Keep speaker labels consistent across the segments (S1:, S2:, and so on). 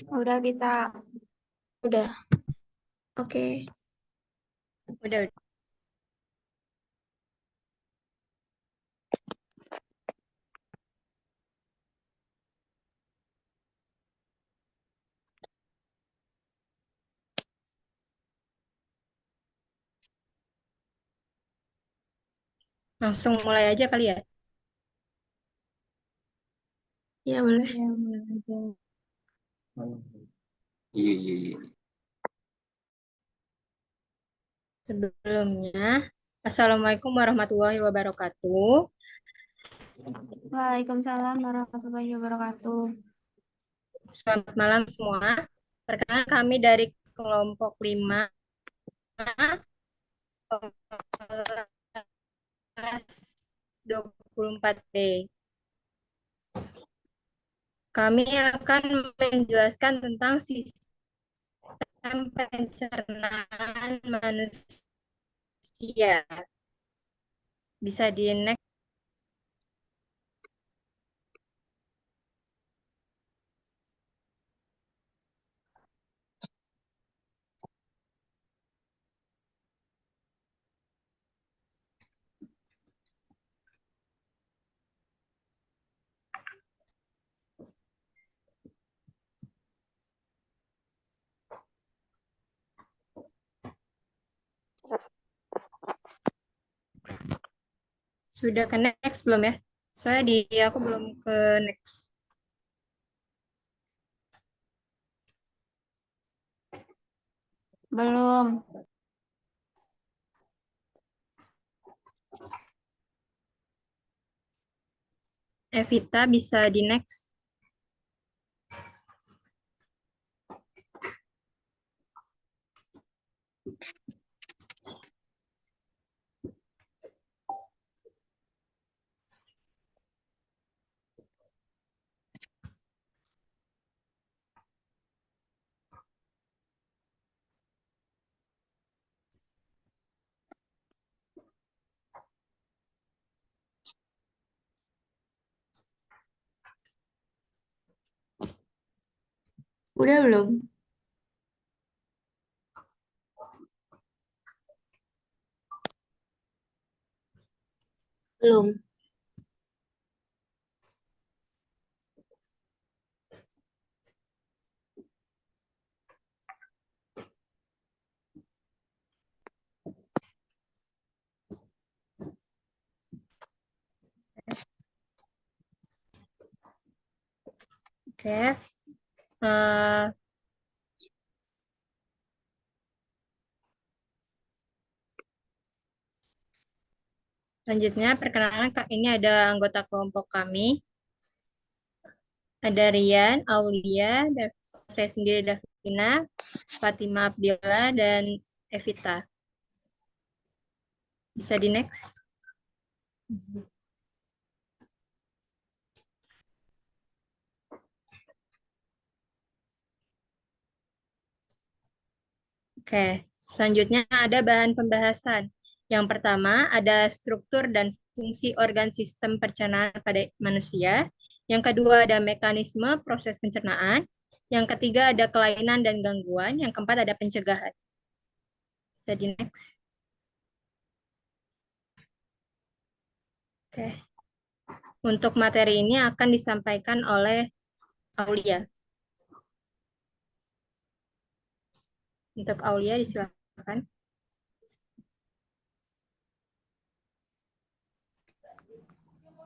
S1: Udah kita.
S2: Udah, oke.
S1: Udah.
S2: Langsung mulai aja kali ya.
S1: Ya boleh.
S2: Ya, mulai aja.
S3: Iya, iya, iya.
S2: Sebelumnya, Assalamualaikum warahmatullahi wabarakatuh.
S1: Waalaikumsalam warahmatullahi wabarakatuh.
S2: Selamat malam semua. Perkenalkan kami dari kelompok 5 kelas 24B. Kami akan menjelaskan tentang sistem pencernaan manusia. Bisa di next. Sudah ke next belum ya? Soalnya aku belum ke next.
S1: Belum.
S2: Evita bisa di next.
S1: Udah belum? Belum.
S2: Oke. Eh, Selanjutnya, perkenalkan Kak, ini ada anggota kelompok kami. Ada Rian, Aulia, saya sendiri Davina, Fatima Abdillah, dan Evita. Bisa di next. Oke, selanjutnya ada bahan pembahasan. Yang pertama ada struktur dan fungsi organ sistem pencernaan pada manusia. Yang kedua ada mekanisme proses pencernaan. Yang ketiga ada kelainan dan gangguan. Yang keempat ada pencegahan. Bisa di next. Oke. Untuk materi ini akan disampaikan oleh Aulia. Untuk Aulia disilakan.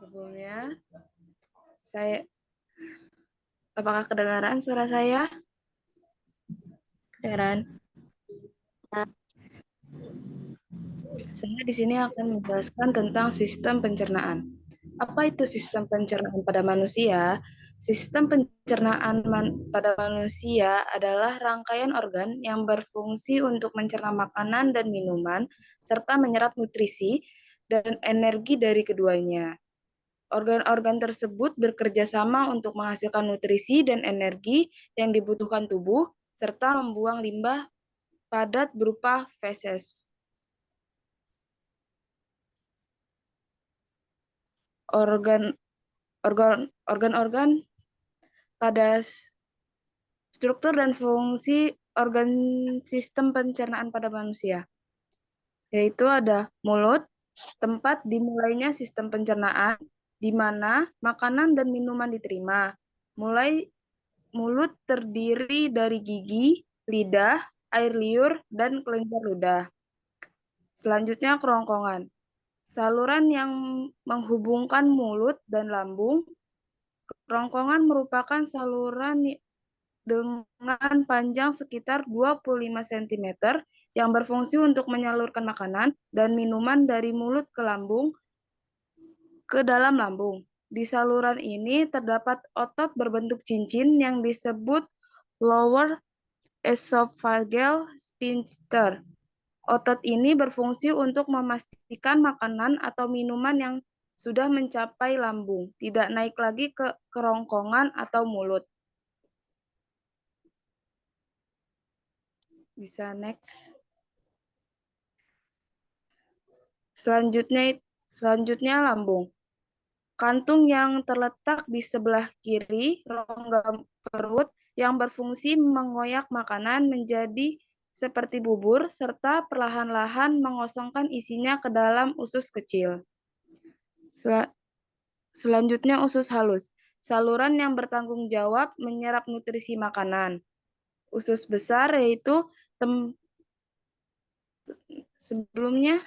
S4: Sebelumnya, apakah kedengaran suara saya?
S2: Kedengaran.
S4: Saya di sini akan menjelaskan tentang sistem pencernaan. Apa itu sistem pencernaan pada manusia? Sistem pencernaan pada manusia adalah rangkaian organ yang berfungsi untuk mencerna makanan dan minuman, serta menyerap nutrisi dan energi dari keduanya. Organ-organ tersebut bekerja sama untuk menghasilkan nutrisi dan energi yang dibutuhkan tubuh, serta membuang limbah padat berupa feses. Organ organ organ-organ pada struktur dan fungsi organ sistem pencernaan pada manusia, yaitu ada mulut, tempat dimulainya sistem pencernaan, di mana makanan dan minuman diterima. Mulut terdiri dari gigi, lidah, air liur, dan kelenjar ludah. Selanjutnya kerongkongan. Saluran yang menghubungkan mulut dan lambung. Kerongkongan merupakan saluran dengan panjang sekitar 25 cm yang berfungsi untuk menyalurkan makanan dan minuman dari mulut ke lambung ke dalam lambung. Di saluran ini terdapat otot berbentuk cincin yang disebut lower esophageal sphincter. Otot ini berfungsi untuk memastikan makanan atau minuman yang sudah mencapai lambung, tidak naik lagi ke kerongkongan atau mulut. Bisa next. Selanjutnya lambung. Kantung yang terletak di sebelah kiri rongga perut yang berfungsi mengoyak makanan menjadi seperti bubur, serta perlahan-lahan mengosongkan isinya ke dalam usus kecil. Selanjutnya usus halus. Saluran yang bertanggung jawab menyerap nutrisi makanan. Usus besar yaitu sebelumnya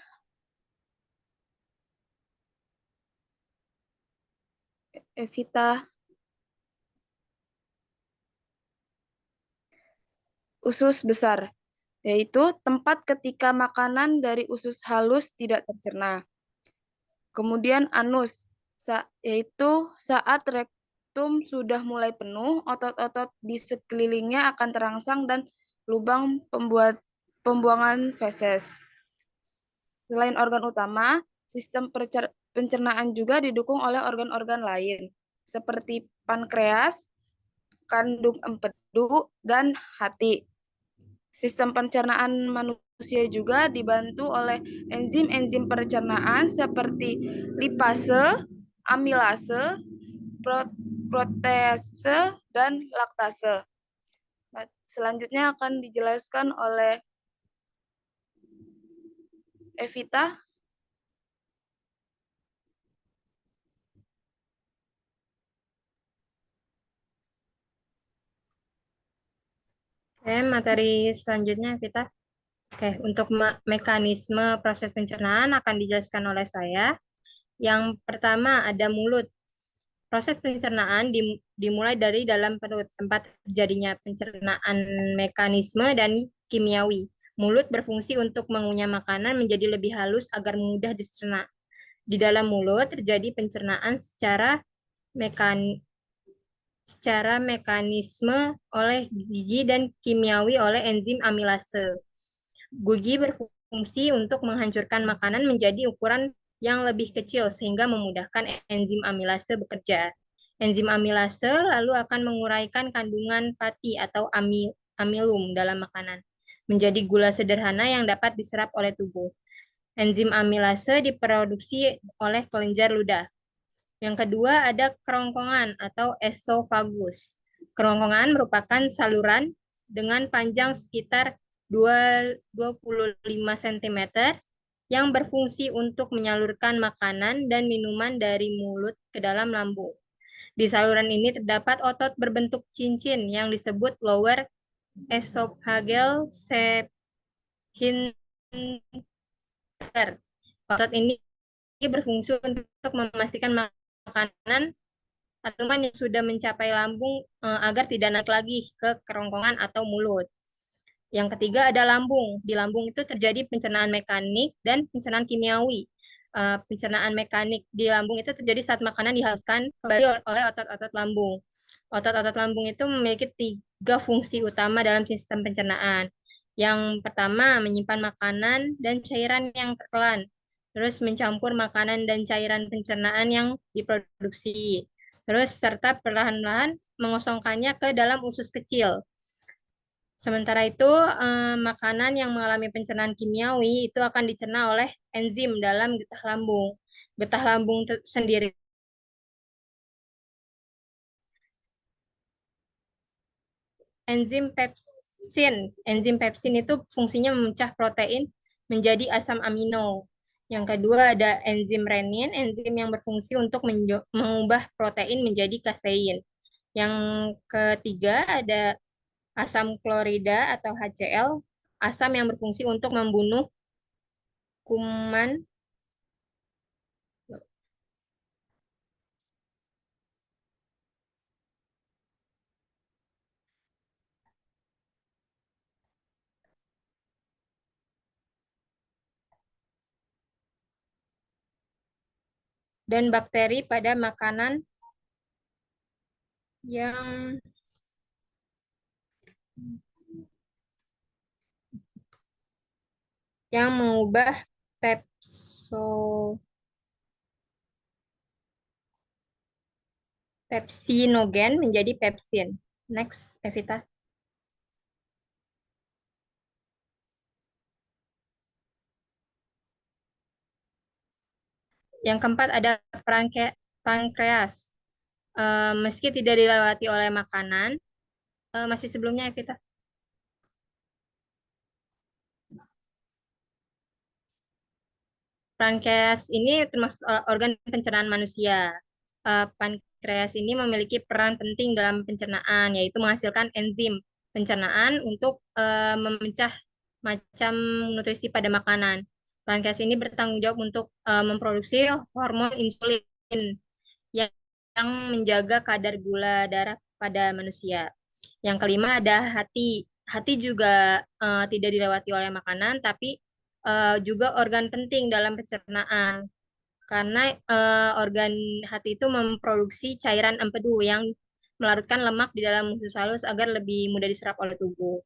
S4: Evita. Usus besar, yaitu tempat ketika makanan dari usus halus tidak tercerna. Kemudian anus, yaitu saat rektum sudah mulai penuh, otot-otot di sekelilingnya akan terangsang dan lubang pembuangan feses. Selain organ utama, sistem pencernaan juga didukung oleh organ-organ lain, seperti pankreas, kandung empedu, dan hati. Sistem pencernaan manusia juga dibantu oleh enzim-enzim pencernaan seperti lipase, amilase, protease, dan laktase. Selanjutnya akan dijelaskan oleh Evita.
S2: Oke, materi selanjutnya kita. Oke, untuk mekanisme proses pencernaan akan dijelaskan oleh saya. Yang pertama ada mulut. Proses pencernaan dimulai dari dalam perut, tempat terjadinya pencernaan mekanisme dan kimiawi. Mulut berfungsi untuk mengunyah makanan menjadi lebih halus agar mudah dicerna. Di dalam mulut terjadi pencernaan secara mekanisme oleh gigi dan kimiawi oleh enzim amilase. Gigi berfungsi untuk menghancurkan makanan menjadi ukuran yang lebih kecil sehingga memudahkan enzim amilase bekerja. Enzim amilase lalu akan menguraikan kandungan pati atau amilum dalam makanan menjadi gula sederhana yang dapat diserap oleh tubuh. Enzim amilase diproduksi oleh kelenjar ludah. Yang kedua ada kerongkongan atau esofagus. Kerongkongan merupakan saluran dengan panjang sekitar 25 cm yang berfungsi untuk menyalurkan makanan dan minuman dari mulut ke dalam lambung. Di saluran ini terdapat otot berbentuk cincin yang disebut lower esophageal sphincter. Otot ini berfungsi untuk memastikan makanan atau yang sudah mencapai lambung agar tidak naik lagi ke kerongkongan atau mulut. Yang ketiga ada lambung. Di lambung itu terjadi pencernaan mekanik dan pencernaan kimiawi. Pencernaan mekanik di lambung itu terjadi saat makanan dihaluskan kembali oleh otot-otot lambung. Otot-otot lambung itu memiliki 3 fungsi utama dalam sistem pencernaan. Yang pertama, menyimpan makanan dan cairan yang tertelan. Terus mencampur makanan dan cairan pencernaan yang diproduksi. Terus serta perlahan-lahan mengosongkannya ke dalam usus kecil. Sementara itu, makanan yang mengalami pencernaan kimiawi itu akan dicerna oleh enzim dalam getah lambung. Getah lambung sendiri enzim pepsin. Enzim pepsin itu fungsinya memecah protein menjadi asam amino. Yang kedua ada enzim renin, enzim yang berfungsi untuk mengubah protein menjadi kasein. Yang ketiga ada asam klorida atau HCl, asam yang berfungsi untuk membunuh kuman dan bakteri pada makanan yang mengubah pepsinogen menjadi pepsin. Next, Evita. Yang keempat ada pankreas. Meski tidak dilewati oleh makanan, masih sebelumnya Evita. Pankreas ini termasuk organ pencernaan manusia. Pankreas ini memiliki peran penting dalam pencernaan, yaitu menghasilkan enzim pencernaan untuk memecah macam nutrisi pada makanan. Pankreas ini bertanggung jawab untuk memproduksi hormon insulin yang menjaga kadar gula darah pada manusia. Yang kelima ada hati. Hati juga tidak dilewati oleh makanan, tapi juga organ penting dalam pencernaan. Karena organ hati itu memproduksi cairan empedu yang melarutkan lemak di dalam usus halus agar lebih mudah diserap oleh tubuh.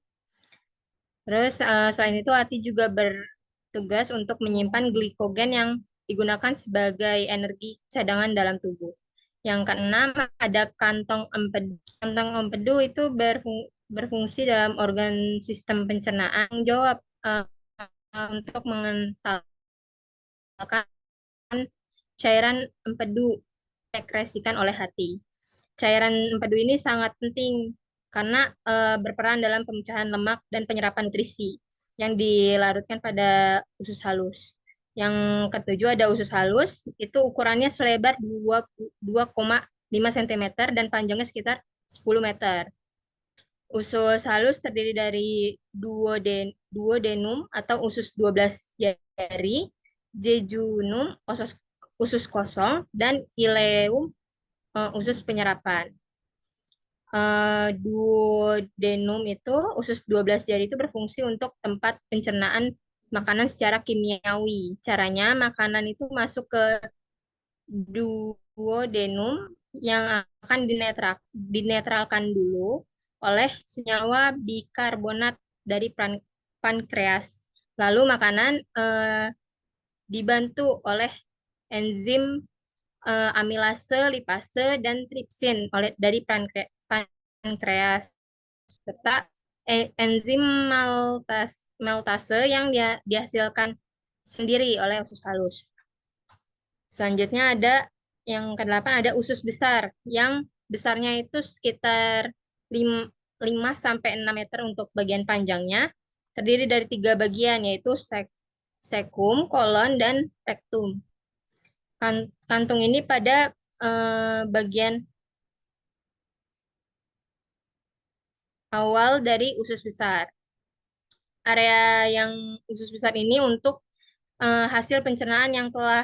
S2: Terus selain itu hati juga bertugas untuk menyimpan glikogen yang digunakan sebagai energi cadangan dalam tubuh. Yang keenam ada kantong empedu. Kantong empedu itu berfungsi dalam organ sistem pencernaan, jawab untuk mengentalkan cairan empedu sekresikan oleh hati. Cairan empedu ini sangat penting karena berperan dalam pemecahan lemak dan penyerapan nutrisi yang dilarutkan pada usus halus. Yang ketujuh ada usus halus, itu ukurannya selebar 2,5 cm dan panjangnya sekitar 10 meter. Usus halus terdiri dari duodenum atau usus 12 jari, jejunum usus kosong, dan ileum usus penyerapan. Duodenum itu usus 12 jari itu berfungsi untuk tempat pencernaan makanan secara kimiawi. Caranya makanan itu masuk ke duodenum yang akan dinetralkan dulu oleh senyawa bikarbonat dari pankreas. Lalu makanan dibantu oleh enzim amilase, lipase, dan tripsin dari pankreas serta enzim maltase yang dihasilkan sendiri oleh usus halus. Selanjutnya ada yang ke-8 ada usus besar yang besarnya itu sekitar 5 sampai 6 meter untuk bagian panjangnya. Terdiri dari 3 bagian yaitu sekum, kolon, dan rektum. Kantung ini pada bagian awal dari usus besar. Area yang usus besar ini untuk hasil pencernaan yang telah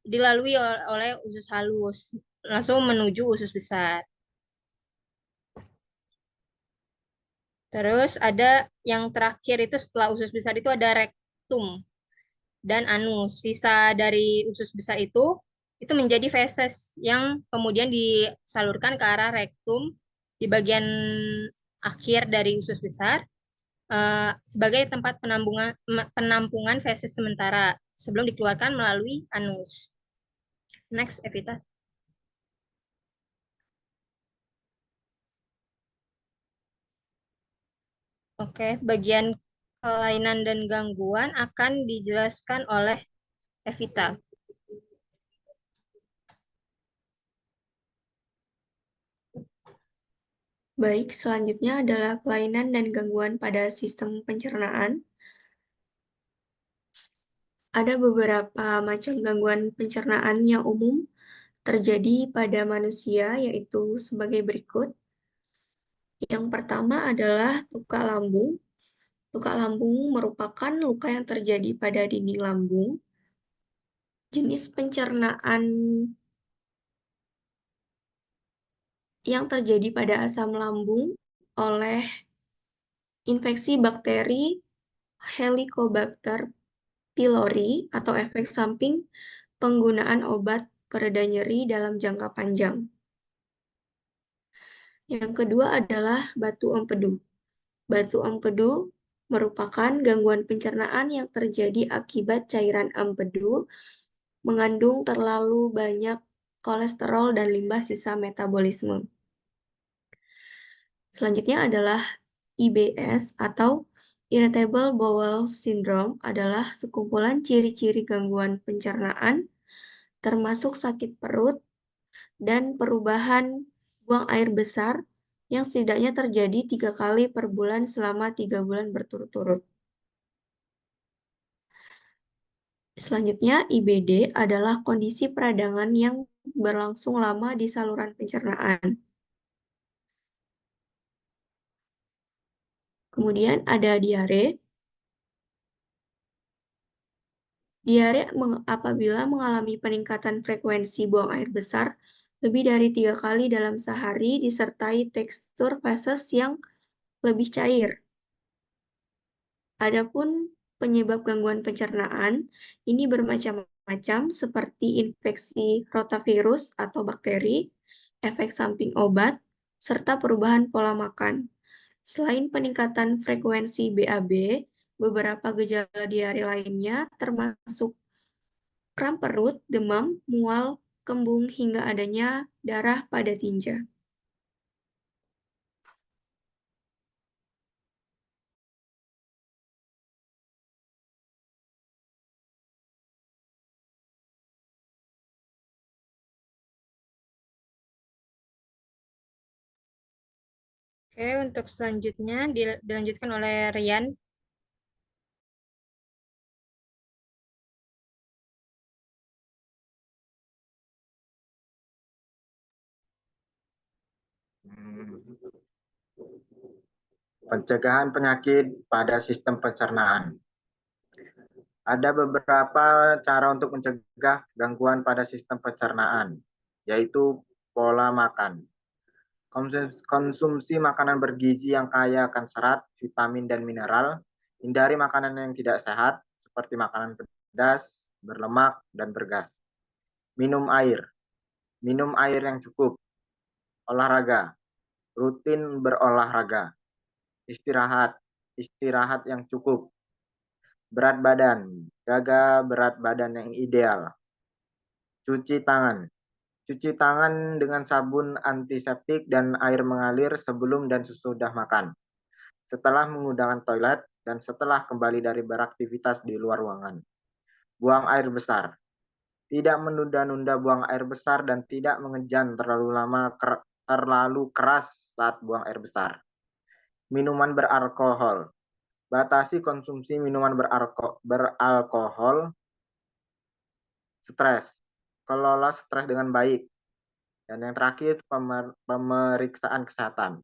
S2: dilalui oleh usus halus, langsung menuju usus besar. Terus ada yang terakhir itu setelah usus besar itu ada rektum dan anus. Sisa dari usus besar itu menjadi feses yang kemudian disalurkan ke arah rektum di bagian akhir dari usus besar sebagai tempat penampungan feses sementara sebelum dikeluarkan melalui anus. Next, Evita. Oke, bagian kelainan dan gangguan akan dijelaskan oleh Evita.
S1: Baik, selanjutnya adalah kelainan dan gangguan pada sistem pencernaan. Ada beberapa macam gangguan pencernaan yang umum terjadi pada manusia, yaitu sebagai berikut. Yang pertama adalah luka lambung. Luka lambung merupakan luka yang terjadi pada dinding lambung. Jenis pencernaan yang terjadi pada asam lambung oleh infeksi bakteri Helicobacter pylori atau efek samping penggunaan obat pereda nyeri dalam jangka panjang. Yang kedua adalah batu empedu. Batu empedu merupakan gangguan pencernaan yang terjadi akibat cairan empedu mengandung terlalu banyak kolesterol dan limbah sisa metabolisme. Selanjutnya adalah IBS atau Irritable Bowel Syndrome adalah sekumpulan ciri-ciri gangguan pencernaan termasuk sakit perut dan perubahan buang air besar yang setidaknya terjadi 3 kali per bulan selama 3 bulan berturut-turut. Selanjutnya, IBD adalah kondisi peradangan yang berlangsung lama di saluran pencernaan. Kemudian ada diare. Diare apabila mengalami peningkatan frekuensi buang air besar lebih dari 3 kali dalam sehari disertai tekstur feses yang lebih cair. Adapun penyebab gangguan pencernaan ini bermacam-macam seperti infeksi rotavirus atau bakteri, efek samping obat, serta perubahan pola makan. Selain peningkatan frekuensi BAB, beberapa gejala diare lainnya termasuk kram perut, demam, mual, kembung, hingga adanya darah pada tinja.
S2: Oke, untuk selanjutnya dilanjutkan oleh Rian.
S3: Pencegahan penyakit pada sistem pencernaan. Ada beberapa cara untuk mencegah gangguan pada sistem pencernaan, yaitu pola makan. Konsumsi makanan bergizi yang kaya akan serat, vitamin, dan mineral. Hindari makanan yang tidak sehat, seperti makanan pedas, berlemak, dan bergas. Minum air. Minum air yang cukup. Olahraga. Rutin berolahraga. Istirahat. Istirahat yang cukup. Berat badan. Jaga berat badan yang ideal. Cuci tangan. Cuci tangan dengan sabun antiseptik dan air mengalir sebelum dan sesudah makan, setelah menggunakan toilet, dan setelah kembali dari beraktivitas di luar ruangan. Buang air besar. Tidak menunda-nunda buang air besar dan tidak mengejan terlalu keras saat buang air besar. Minuman beralkohol. Batasi konsumsi minuman beralkohol. Stres. Kelola stres dengan baik. Dan yang terakhir, pemeriksaan kesehatan.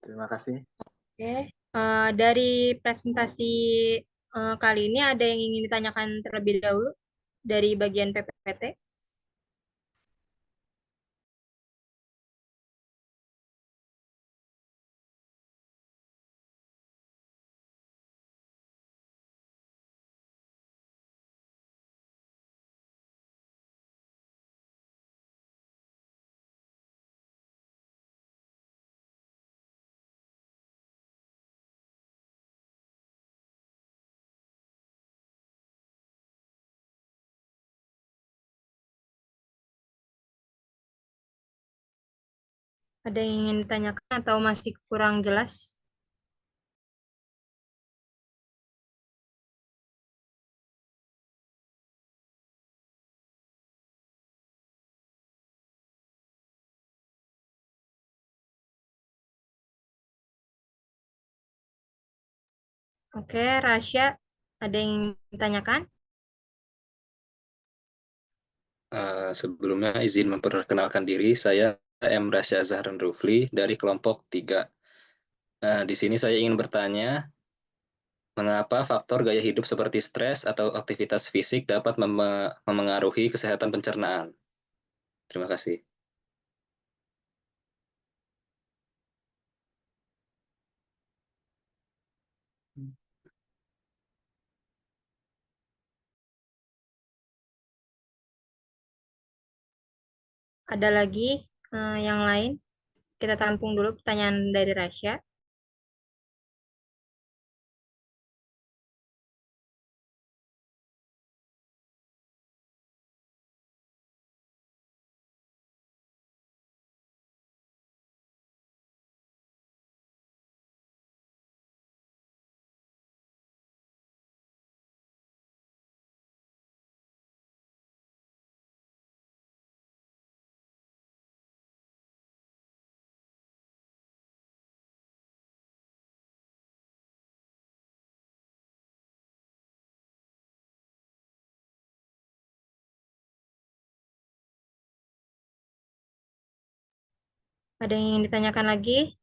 S3: Terima kasih.
S2: Oke, dari presentasi kali ini ada yang ingin ditanyakan terlebih dahulu dari bagian PPT? Ada yang ingin ditanyakan atau masih kurang jelas? Oke, Rasya, ada yang ditanyakan?
S5: Sebelumnya izin memperkenalkan diri, saya M. Rasya Zahran Rufli dari kelompok 3. Di sini saya ingin bertanya, mengapa faktor gaya hidup seperti stres atau aktivitas fisik dapat memengaruhi kesehatan pencernaan? Terima kasih.
S2: Ada lagi yang lain? Kita tampung dulu pertanyaan dari Rasya. Ada yang ingin ditanyakan lagi?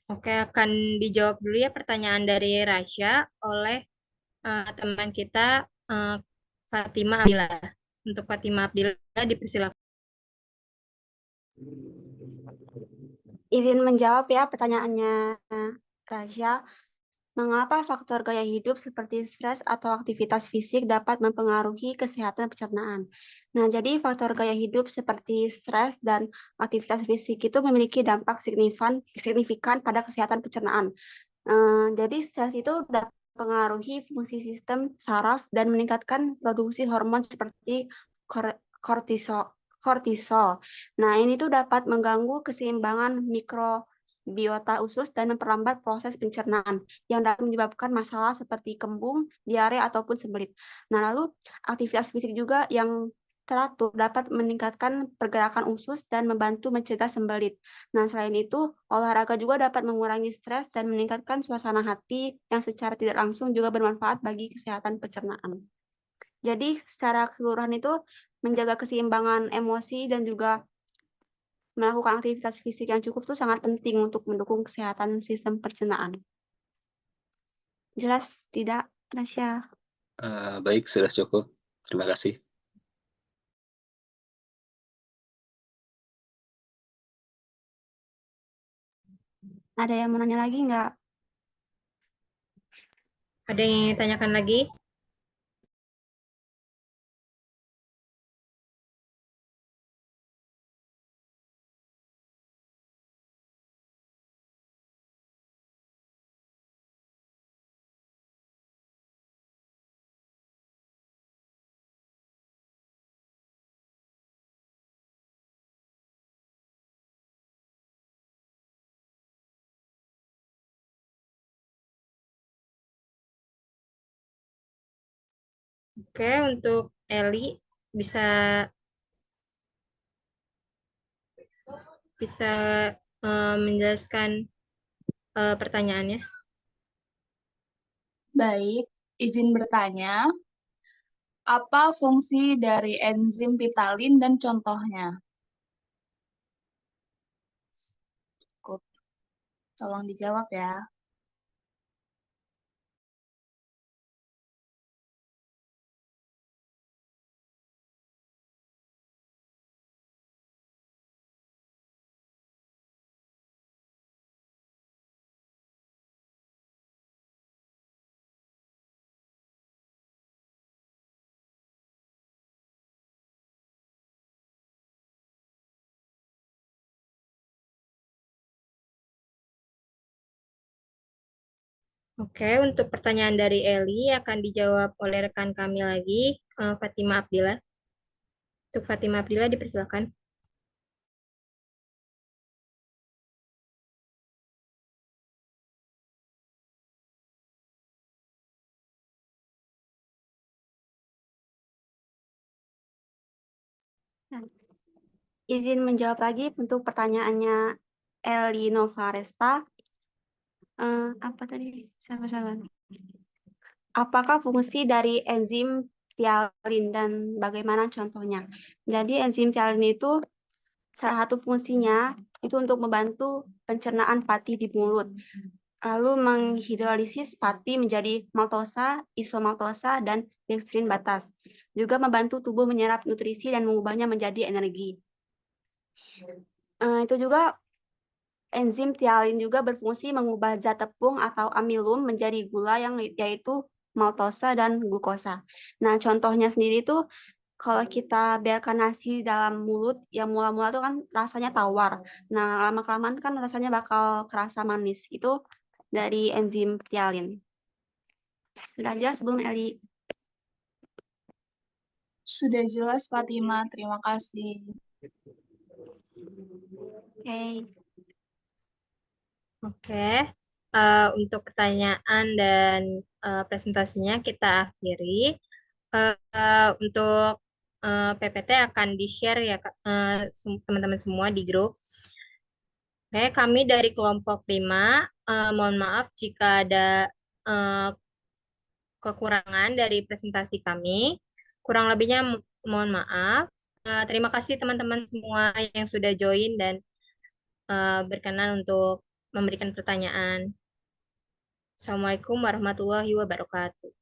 S2: Oke, akan dijawab dulu ya pertanyaan dari Rasya oleh teman kita eh, Fatima Abdillah. Untuk Fatima Abdillah dipersilakan.
S6: Izin menjawab ya pertanyaannya Rasya. Mengapa faktor gaya hidup seperti stres atau aktivitas fisik dapat mempengaruhi kesehatan pencernaan? Nah, jadi faktor gaya hidup seperti stres dan aktivitas fisik itu memiliki dampak signifikan pada kesehatan pencernaan. Jadi stres itu dapat mempengaruhi fungsi sistem saraf dan meningkatkan produksi hormon seperti kortisol. kortisol. Nah, ini tuh dapat mengganggu keseimbangan mikrobiota usus dan memperlambat proses pencernaan yang dapat menyebabkan masalah seperti kembung, diare, ataupun sembelit. Nah, lalu aktivitas fisik juga yang teratur dapat meningkatkan pergerakan usus dan membantu mencegah sembelit. Nah, selain itu, olahraga juga dapat mengurangi stres dan meningkatkan suasana hati yang secara tidak langsung juga bermanfaat bagi kesehatan pencernaan. Jadi, secara keseluruhan itu menjaga keseimbangan emosi dan juga melakukan aktivitas fisik yang cukup itu sangat penting untuk mendukung kesehatan sistem pencernaan. Jelas tidak, Rasya?
S5: Baik, sudah cukup. Terima kasih.
S6: Ada yang mau nanya lagi nggak?
S2: Ada yang ingin ditanyakan lagi? Oke, untuk Eli bisa bisa menjelaskan pertanyaannya.
S7: Baik, izin bertanya, apa fungsi dari enzim Vitalin dan contohnya? Cukup. Tolong dijawab ya.
S2: Oke, untuk pertanyaan dari Eli akan dijawab oleh rekan kami lagi, Fatima Abdillah. Untuk Fatima Abdillah dipersilakan.
S6: Izin menjawab lagi untuk pertanyaannya Eli Novaresta. Apa tadi? Sama-sama. Apakah fungsi dari enzim tialin dan bagaimana contohnya? Jadi enzim tialin itu salah satu fungsinya itu untuk membantu pencernaan pati di mulut. Lalu menghidrolisis pati menjadi maltosa, isomaltosa, dan dextrin batas. Juga membantu tubuh menyerap nutrisi dan mengubahnya menjadi energi. Itu juga enzim tialin juga berfungsi mengubah zat tepung atau amilum menjadi gula yang yaitu maltosa dan glukosa. Nah, contohnya sendiri itu kalau kita biarkan nasi dalam mulut, yang mula-mula itu kan rasanya tawar. Nah, lama-kelamaan kan rasanya bakal kerasa manis. Itu dari enzim tialin. Sudah jelas belum, Eli?
S7: Sudah jelas, Fatima. Terima kasih.
S6: Oke.
S2: Oke, untuk pertanyaan dan presentasinya kita akhiri. Untuk PPT akan di-share ya teman-teman semua di grup. Oke, kami dari kelompok 5, mohon maaf jika ada kekurangan dari presentasi kami. Kurang lebihnya mohon maaf. Terima kasih teman-teman semua yang sudah join dan berkenan untuk memberikan pertanyaan. Assalamualaikum warahmatullahi wabarakatuh.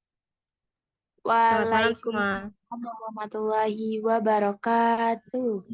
S2: Selamat malam semua.
S6: Waalaikumsalam warahmatullahi wabarakatuh.